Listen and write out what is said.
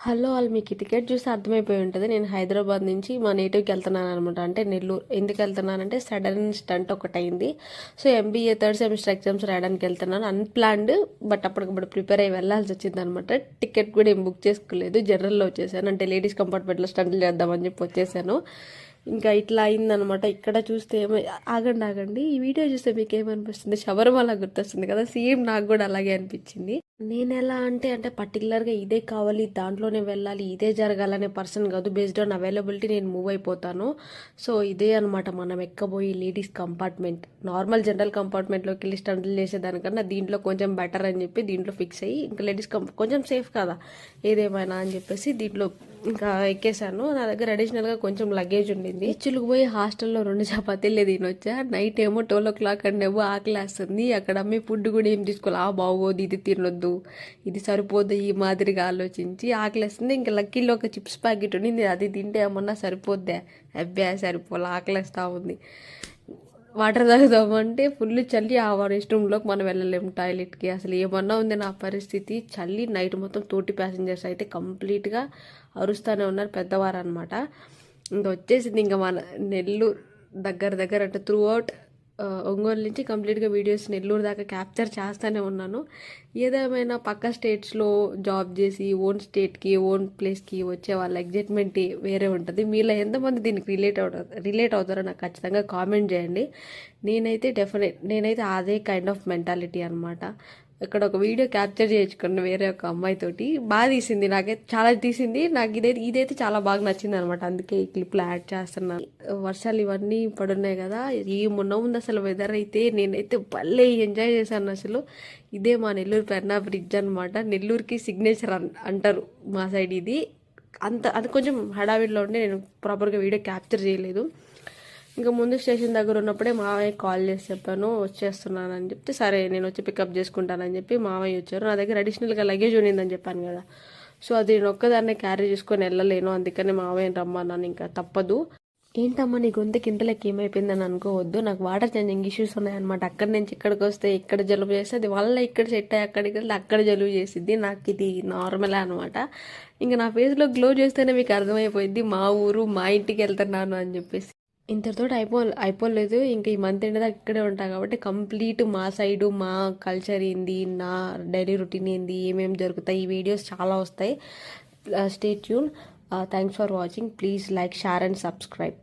Hello all మీకు ఈ ticket చూసి అర్థమైపోయి ఉంటుంది. నేను హైదరాబాద్ నుంచి మా నేటివ్కి వెళ్తున్నాను అనమాట. అంటే నెల్లూరు. ఎందుకు వెళ్తున్నానంటే సడన్ స్టంట్ ఒకటి అయింది. So MBA third semester exams రాయడానికి వెళ్తున్నాను. అన్ప్లాన్డ్, బట్ అప్పటికప్పుడు ప్రిపేర్ అయ్యి వెళ్ళాల్సి వచ్చింది అనమాట. టికెట్ కూడా ఏం బుక్ చేసుకోలేదు, జనరల్లో వచ్చేసాను. అంటే లేడీస్ కంపార్ట్మెంట్లో స్టంట్లు చేద్దామని చెప్పి వచ్చేసాను. ఇంకా ఇట్లా అయిందనమాట. ఇక్కడ చూస్తే ఆగండి, ఈ వీడియో చూస్తే మీకు ఏమనిపిస్తుంది? శబరిమల గుర్తొస్తుంది కదా, సేమ్ నాకు కూడా అలాగే అనిపించింది. నేను ఎలా అంటే పర్టికులర్గా ఇదే కావాలి, దాంట్లోనే వెళ్ళాలి, ఇదే జరగాలనే పర్సన్ కాదు. బేస్డ్ ఆన్ అవైలబిలిటీ నేను మూవ్ అయిపోతాను. సో ఇదే అనమాట మనం ఎక్కబోయి లేడీస్ కంపార్ట్మెంట్. నార్మల్ జనరల్ కంపార్ట్మెంట్లోకి వెళ్ళి స్టంట్లు చేసేదానికన్నా దీంట్లో కొంచెం బెటర్ అని చెప్పి దీంట్లో ఫిక్స్ అయ్యి, ఇంకా లేడీస్ కొంచెం సేఫ్ కదా ఏదేమైనా అని చెప్పేసి దీంట్లో ఇంకా ఎక్కేసాను. నా దగ్గర అడిషనల్గా కొంచెం లగేజ్ ఉండింది. ఇచ్చులకు పోయి హాస్టల్లో 2 చపాతీలే తినొచ్చా. నైట్ ఏమో 12 o'clock అండేమో ఆకలేస్తుంది. అక్కడ అమ్మే ఫుడ్ కూడా ఏం తీసుకోవాలి, బాగోదు, ఇది తినొద్దు, ఇది సరిపోదు, ఈ మాదిరిగా ఆలోచించి ఆకలేస్తుంది. ఇంకా లక్కీలో ఒక చిప్స్ ప్యాకెట్ ఉండింది, అది తింటే ఏమన్నా సరిపోద్దా? అబ్బా సరిపోలే, ఆకలేస్తూ ఉంది. వాటర్ తాగుదామంటే ఫుల్ చల్లి. ఆ రెస్ట్ రూమ్లోకి మనం వెళ్ళలేము, టాయిలెట్కి. అసలు ఏమన్నా ఉంది నా పరిస్థితి. చల్లి నైట్ మొత్తం తోటి ప్యాసింజర్స్ అయితే కంప్లీట్గా అరుస్తూనే ఉన్నారు, పెద్దవారు అనమాట. ఇంకా వచ్చేసింది ఇంకా మన నెల్లూరు దగ్గర అంటే త్రూ అవుట్ ఒంగోలు నుంచి కంప్లీట్గా వీడియోస్ నెల్లూరు దాకా క్యాప్చర్ చేస్తూనే ఉన్నాను. ఏదేమైనా పక్క స్టేట్స్లో జాబ్ చేసి ఓన్ స్టేట్కి ఓన్ ప్లేస్కి వచ్చే వాళ్ళ ఎగ్జైట్మెంట్ వేరే ఉంటుంది. మీలో ఎంతమంది దీనికి రిలేట్ అవుతారో నాకు ఖచ్చితంగా కామెంట్ చేయండి. నేనైతే అదే కైండ్ ఆఫ్ మెంటాలిటీ అనమాట. ఇక్కడ ఒక వీడియో క్యాప్చర్ చేయించుకున్న వేరే ఒక అమ్మాయితోటి, బాగా తీసింది, నాకైతే చాలా తీసింది. నాకు ఇదైతే చాలా బాగా నచ్చింది అనమాట. అందుకే ఈ క్లిప్లో యాడ్ చేస్తున్నాను. వర్షాలు ఇవన్నీ పడున్నాయి కదా, ఏమున్నా ఉంది అసలు వెదర్ అయితే. నేనైతే భలే ఎంజాయ్ చేశాను అసలు. ఇదే మా నెల్లూరు పెన్నా బ్రిడ్జ్ అనమాట. నెల్లూరుకి సిగ్నేచర్ అంటారు మా సైడ్ ఇది. అది కొంచెం హడావిడిలో ఉండి నేను ప్రాపర్గా వీడియో క్యాప్చర్ చేయలేదు. ఇంకా ముందు స్టేషన్ దగ్గర ఉన్నప్పుడే మావయ్య కాల్ చేసి చెప్పాను వచ్చేస్తున్నానని చెప్తే, సరే నేను వచ్చి పికప్ చేసుకుంటానని చెప్పి మావయ్య వచ్చారు. నా దగ్గర అడిషనల్గా లగేజ్ ఉండిందని చెప్పాను కదా, సో అది నేను ఒక్కదాన్నే క్యారీ చేసుకొని వెళ్ళలేను. అందుకని మావయ్యని రమ్మన్నాను, ఇంకా తప్పదు. ఏంటమ్మా నీ గొంతుకి ఇంతలోకి ఏమైపోయిందని అనుకోవద్దు, నాకు వాటర్ చేంజింగ్ ఇష్యూస్ ఉన్నాయన్నమాట. అక్కడి నుంచి ఇక్కడికి వస్తే ఇక్కడ జలుబు చేస్తే అది వల్ల ఇక్కడ సెట్ అయ్యి అక్కడికి వెళ్తే అక్కడ జలుబు చేసిద్ది. నాకు ఇది నార్మలే అనమాట. ఇంకా నా ఫేస్లో గ్లో చేస్తేనే మీకు అర్థమైపోయింది మా ఊరు మా ఇంటికి వెళ్తున్నాను అని చెప్పేసి. ఇంతటితో అయిపోలేదు. ఇంకా ఈ మంత్ ఎండ్ దాకా ఇక్కడే ఉంటాను కాబట్టి కంప్లీట్ మా సైడు మా కల్చర్ ఏంది, నా డైలీ రొటీన్ ఏంది, ఏమేమి జరుగుతాయి, ఈ వీడియోస్ చాలా వస్తాయి. Stay tune. Thanks for watching. Please like, share and subscribe.